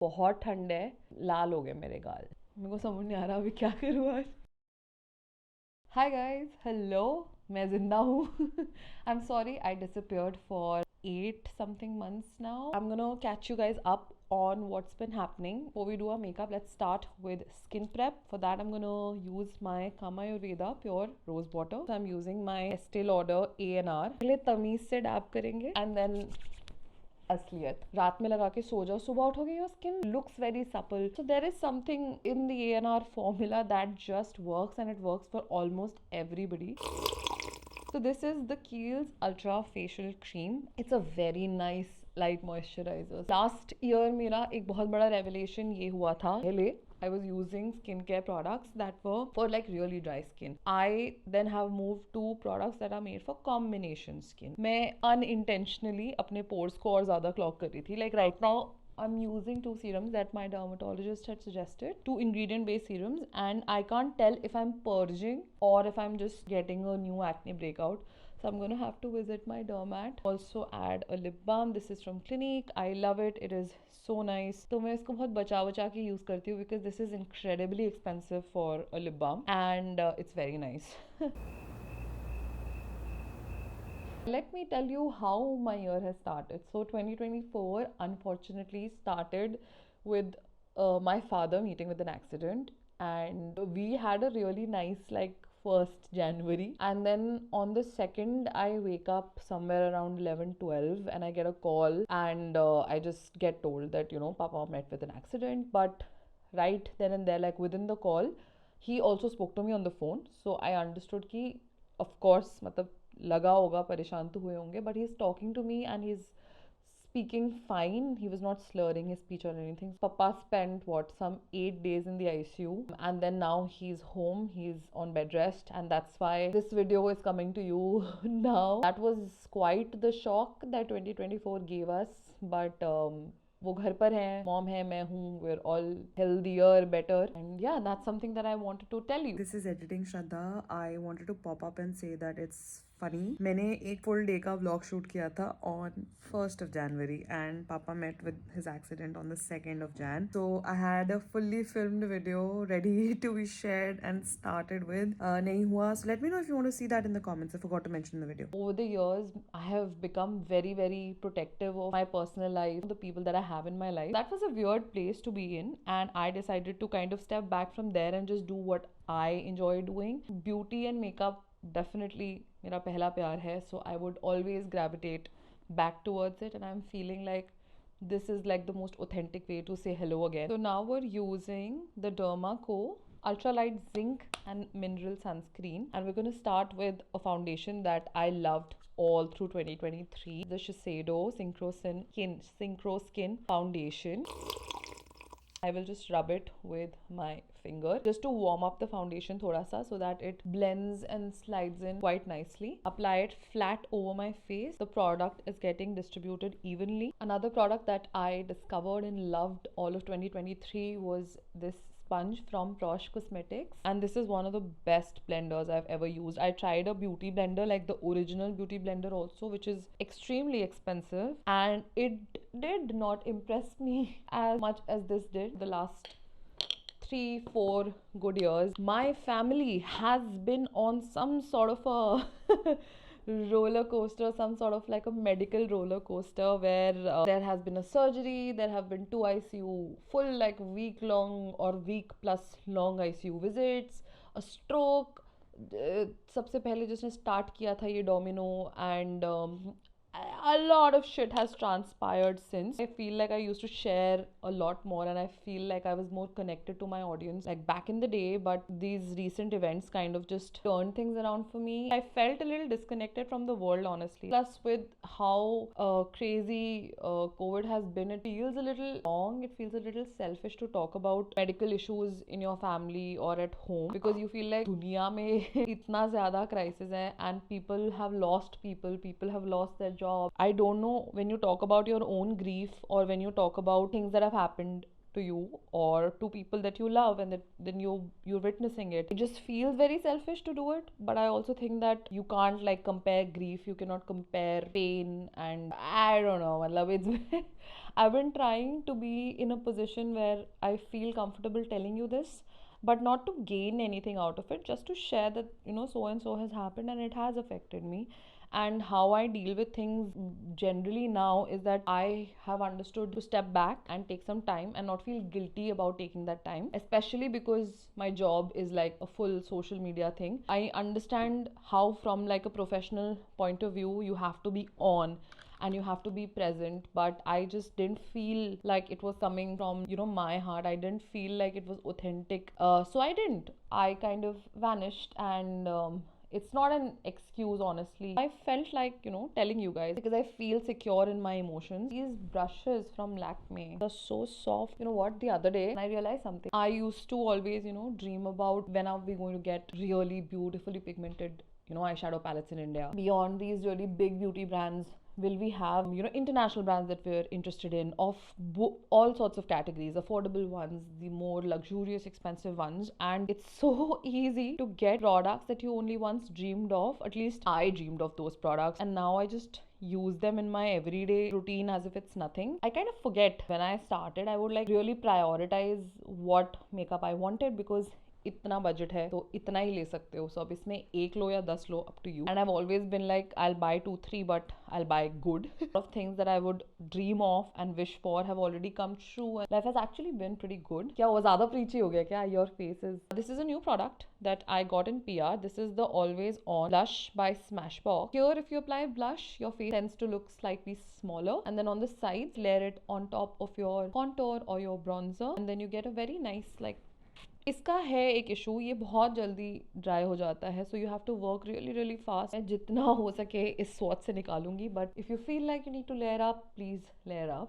बहुत ठंड है, लाल हो गए मेरे गाल। मेरे को समझ नहीं आ रहा अभी क्या करूँ आज। हाय गाइस, हेलो, मैं जिंदा हूँ। I am sorry I disappeared for 8 something months now. I'm gonna catch you guys up on what's been happening. Before we do our makeup, let's start with skin prep. For that, I'm gonna use my Kama Ayurveda pure rose water. So I'm using my Estee Lauder ANR. पहले तमीज से dab करेंगे and then असलियत। रात में लगा के सो जाओ, सुबह उठोगे your skin looks very supple. So there is something in the ANR formula that just works and it works for almost everybody. So this is the Kiehl's Ultra Facial Cream. It's a very nice light moisturizer. Last year मेरा एक बहुत बड़ा revelation ये हुआ था। पहले I was using skincare products that were for like really dry skin. I then have moved to products that are made for combination skin. मैं unintentionally अपने pores को और ज़्यादा clog कर रही थी. Like right now I'm using 2 serums that my dermatologist had suggested, 2 ingredient-based serums, and I can't tell if I'm purging or if I'm just getting a new acne breakout. So I'm gonna have to visit my dermat. Also add a lip balm. This is from Clinique. I love it. It is so nice. तो मैं इसको बहुत बचा के use करती हूँ because this is incredibly expensive for a lip balm and it's very nice. Let me tell you how my year has started. So 2024 unfortunately started with my father meeting with an accident, and we had a really nice like 1st January, and then on the 2nd I wake up somewhere around 11-12 and I get a call, and I just get told that Papa met with an accident. But right then and there, like within the call, he also spoke to me on the phone, so I understood कि of course मतलब लगा होगा, परेशान तो हुए होंगे, but he's talking to me and he's speaking fine. He was not slurring his speech or anything. Papa spent some 8 days in the ICU, and then now he's home, he's on bed rest, and that's why this video is coming to you now. That was quite the shock that 2024 gave us, but वो घर पर हैं, mom है, मैं हूँ, we're all healthier, better, and yeah, that's something that I wanted to tell you. This is editing Shraddha. I wanted to pop up and say that it's funny. मैंने एक full day का vlog shoot किया था on 1st of January, and Papa met with his accident on the 2nd of Jan. So I had a fully filmed video ready to be shared and started with. नहीं हुआ. So let me know if you want to see that in the comments. I forgot to mention in the video. Over the years, I have become very, very protective of my personal life, the people that I have in my life. That was a weird place to be in, and I decided to kind of step back from there and just do what I enjoy doing. Beauty and makeup definitely मेरा पहला प्यार है, so I would always gravitate back towards it, and I'm feeling like this is like the most authentic way to say hello again. So now we're using the Derma Co ultralight zinc and mineral sunscreen, and we're going to start with a foundation that I loved all through 2023, the Shiseido Synchro Skin foundation. I will just rub it with my finger just to warm up the foundation thoda sa, so that it blends and slides in quite nicely. Apply it flat over my face. The product is getting distributed evenly. Another product that I discovered and loved all of 2023 was this sponge from Prosh Cosmetics, and this is one of the best blenders I've ever used. I tried a beauty blender like the original beauty blender also, which is extremely expensive, and it did not impress me as much as this did. The last 3-4 good years, my family has been on some sort of a roller coaster, some sort of like a medical roller coaster, where there has been a surgery, there have been 2 ICU full like week long or week plus long ICU visits, a stroke. सबसे पहले जिसने start किया था ये domino, and a lot of shit has transpired since. I feel like I used to share a lot more, and I feel like I was more connected to my audience like back in the day, but these recent events kind of just turned things around for me. I felt a little disconnected from the world, honestly. Plus, with how crazy COVID has been, it feels a little long, it feels a little selfish to talk about medical issues in your family or at home, because you feel like दुनिया में इतना ज़्यादा crisis है, and people have lost people have lost their job. I don't know, when you talk about your own grief or when you talk about things that have happened to you or to people that you love, and then you're witnessing it. It just feels very selfish to do it, but I also think that you can't like compare grief, you cannot compare pain, and I don't know, I love it. I've been trying to be in a position where I feel comfortable telling you this, but not to gain anything out of it, just to share that, so and so has happened and it has affected me. And how I deal with things generally now is that I have understood to step back and take some time and not feel guilty about taking that time, especially because my job is like a full social media thing. I understand how, from like a professional point of view, you have to be on and you have to be present, but I just didn't feel like it was coming from my heart. I didn't feel like it was authentic, so I kind of vanished. And it's not an excuse, honestly. I felt like telling you guys because I feel secure in my emotions. These brushes from Lakme are so soft. You know what, the other day I realized something. I used to always dream about when are we going to get really beautifully pigmented eyeshadow palettes in India. Beyond these really big beauty brands, will we have international brands that we're interested in, of all sorts of categories, affordable ones, the more luxurious expensive ones. And it's so easy to get products that you only once dreamed of. At least I dreamed of those products, and now I just use them in my everyday routine as if it's nothing. I kind of forget. When I started, I would like really prioritize what makeup I wanted, because इतना budget है तो इतना ही ले सकते हो, सो अब इसमें एक लो या 10 लो, up to you. And I have always been like I will buy 2-3 but I will buy good. Of things that I would dream of and wish for have already come true. Life has actually been pretty good. क्या वो ज्यादा preachy हो गया क्या? Your face is this is a new product that I got in PR. This is the Always On Blush by Smashbox. Here, if you apply blush, your face tends to look slightly smaller, and then on the sides, layer it on top of your contour or your bronzer, and then you get a very nice like. इसका है एक issue, ये बहुत जल्दी dry हो जाता है, so you have to work really really fast. मैं जितना हो सके इस स्वॉच से निकालूंगी, but if you feel like you need to layer up, please layer up.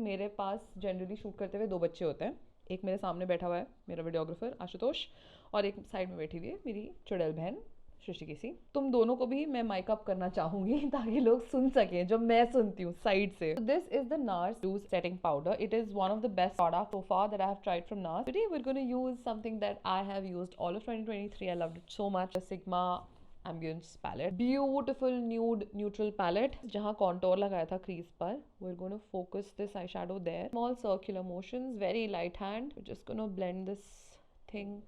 मेरे पास जनरली शूट करते हुए 2 बच्चे होते हैं. एक मेरे सामने बैठा हुआ है मेरा वीडियोग्राफर आशुतोष, और एक साइड में बैठी हुई है मेरी चुड़ैल बहन सृष्टि. तुम दोनों को भी मैं माइक अप करना चाहूंगी ताकि लोग सुन सकें जो मैं सुनती हूँ साइड से. This is the NARS Loose Setting Powder. It is one of the best products so far that I have tried from NARS. Today we're going to use something that I have used all of 2023. I loved it so much. The Sigma Ambience palette. Beautiful nude neutral palette. जहाँ contour लगाया था crease पर, we're going to focus this eyeshadow there. Small circular motions, very light hand. We're just going to blend this thing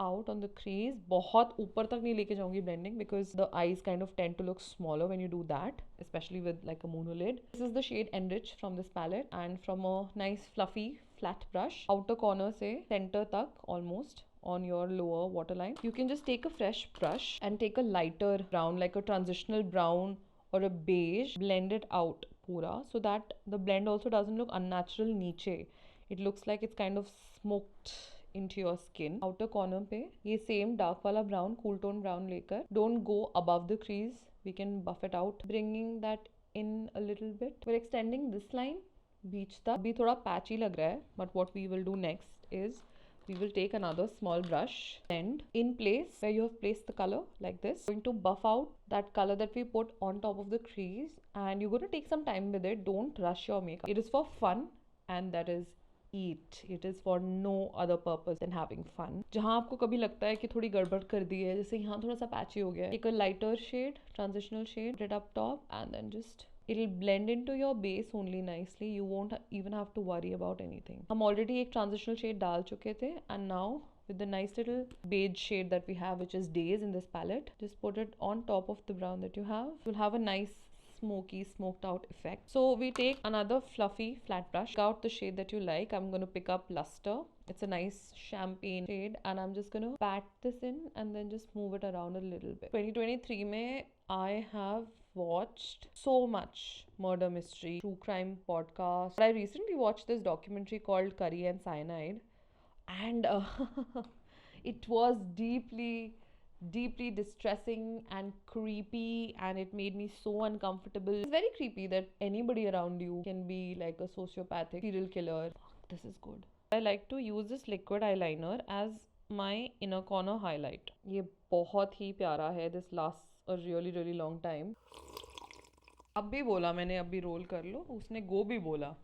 out on the crease. बहुत ऊपर तक नहीं लेके जाऊंगी blending, because the eyes kind of tend to look smaller when you do that, especially with like a monolid. This is the shade Enrich from this palette, and from a nice fluffy flat brush, outer corner से center तक almost on your lower waterline, you can just take a fresh brush and take a lighter brown, like a transitional brown or a beige, blend it out पूरा, so that the blend also doesn't look unnatural नीचे. It looks like it's kind of smoked into your skin. Outer corner पे ये same dark वाला brown, cool tone brown लेकर, don't go above the crease, we can buff it out, bringing that in a little bit. We're extending this line बीच तक. अभी थोड़ा patchy लग रहा है, but what we will do next is we will take another small brush and in place where you have placed the color like this, going to buff out that color that we put on top of the crease, and you're going to take some time with it. Don't rush your makeup. It is for fun, and that is it is for no other purpose than having fun. जहाँ आपको कभी लगता है कि थोड़ी गड़बड़ कर दी है, जैसे यहाँ थोड़ा सा पैची हो गया है, एक lighter shade, transitional shade, it up top, and then just it'll blend into your base only nicely. You won't even have to worry about anything. हम already एक transitional shade डाल चुके थे, and now with the nice little beige shade that we have, which is Days in this palette, just put it on top of the brown that you have. You'll have a nice smoky, smoked out effect. So we take another fluffy flat brush, pick out the shade that you like. I'm going to pick up Luster. It's a nice champagne shade, and I'm just going to pat this in and then just move it around a little bit. 2023 mein I have watched so much murder mystery, true crime podcast. I recently watched this documentary called Curry and Cyanide, and it was deeply distressing and creepy, and it made me so uncomfortable. It's very creepy that anybody around you can be like a sociopathic serial killer. Fuck, this is good. I like to use this liquid eyeliner as my inner corner highlight. ये बहुत ही प्यारा है. This lasts a really long time. अब भी बोला मैंने, अब भी रोल कर लो. उसने गो भी बोला.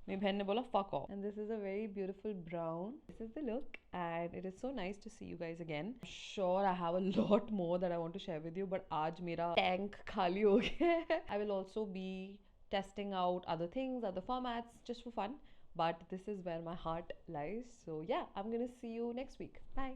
मेरी बहन ने बोला fuck off. And this is a very beautiful brown. This is the look, and it is so nice to see you guys again. I'm sure I have a lot more that I want to share with you, but आज मेरा tank खाली हो गया है. I will also be testing out other things, other formats, just for fun. But this is where my heart lies. So yeah, I'm gonna see you next week. Bye.